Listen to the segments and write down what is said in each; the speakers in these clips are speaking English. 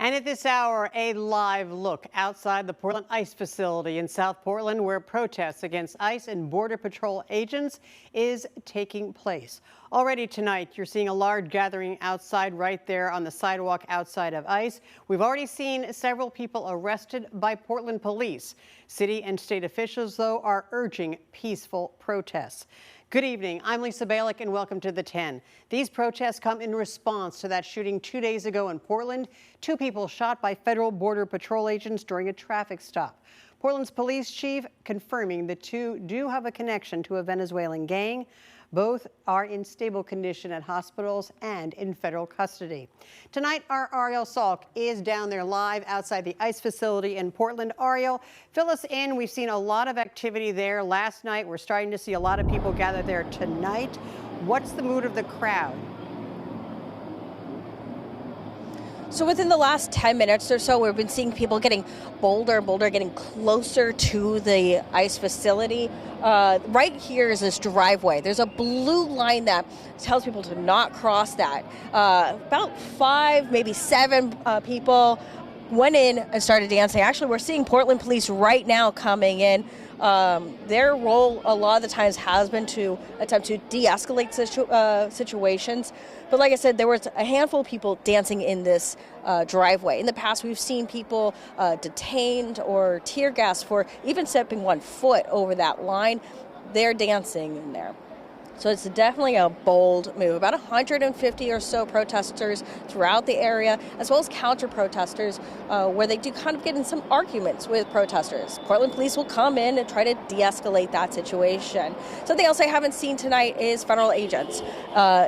And at this hour, a live look outside the Portland ICE facility in South Portland, where protests against ICE and Border Patrol agents is taking place. Already tonight, you're seeing a large gathering outside right there on the sidewalk outside of ICE. We've already seen several people arrested by Portland police. City and state officials, though, are urging peaceful protests. Good evening. I'm Lisa Balick, and welcome to the 10. These protests come in response to that shooting 2 days ago in Portland. 2 people shot by federal Border Patrol agents during a traffic stop. Portland's police chief confirming the 2 do have a connection to a Venezuelan gang. Both are in stable condition at hospitals and in federal custody. Tonight, our Ariel Salk is down there live outside the ICE facility in Portland. Ariel, fill us in. We've seen a lot of activity there last night. We're starting to see a lot of people gather there tonight. What's the mood of the crowd? So within the last 10 minutes or so, we've been seeing people getting bolder and bolder, getting closer to the ICE facility. Right here is this driveway. There's a blue line that tells people to not cross that. About 5, maybe 7 people went in and started dancing. Actually, we're seeing Portland police right now coming in. Their role a lot of the times has been to attempt to de-escalate situations. But like I said, there was a handful of people dancing in this driveway. In the past, we've seen people detained or tear gassed for even stepping 1 foot over that line. They're dancing in there. So it's definitely a bold move. About 150 or so protesters throughout the area, as well as counter-protesters, where they do kind of get in some arguments with protesters. Portland police will come in and try to de-escalate that situation. Something else I haven't seen tonight is federal agents.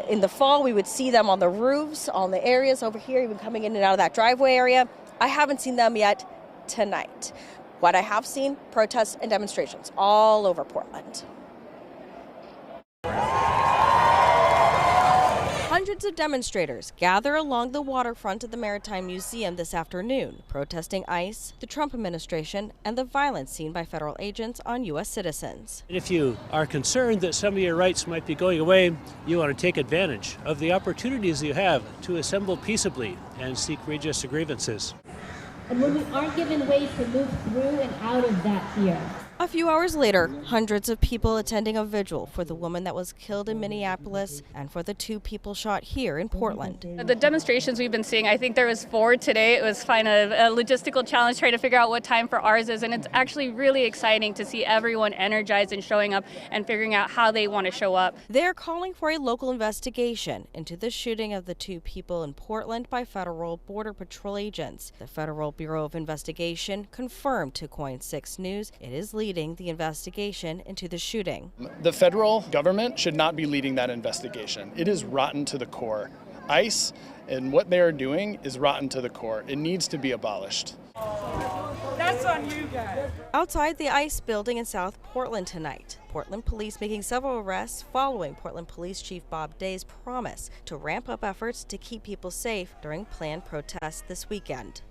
In the fall, we would see them on the roofs, on the areas over here, even coming in and out of that driveway area. I haven't seen them yet tonight. What I have seen, protests and demonstrations all over Portland. Hundreds of demonstrators gather along the waterfront of the Maritime Museum this afternoon, protesting ICE, the Trump administration, and the violence seen by federal agents on U.S. citizens. If you are concerned that some of your rights might be going away, you want to take advantage of the opportunities you have to assemble peaceably and seek redress of grievances. And when we aren't given ways to move through and out of that fear. A few hours later, hundreds of people attending a vigil for the woman that was killed in Minneapolis and for the 2 people shot here in Portland. The demonstrations we've been seeing, I think there was 4 today. It was kind of a logistical challenge trying to figure out what time for ours is, and it's actually really exciting to see everyone energized and showing up and figuring out how they want to show up. They're calling for a local investigation into the shooting of the 2 people in Portland by federal Border Patrol agents. The Federal Bureau of Investigation confirmed to KOIN 6 News it is leading the investigation into the shooting. The federal government should not be leading that investigation. It is rotten to the core. ICE and what they are doing is rotten to the core. It needs to be abolished. That's on you guys. Outside the ICE building in South Portland tonight, Portland police making several arrests following Portland Police Chief Bob Day's promise to ramp up efforts to keep people safe during planned protests this weekend.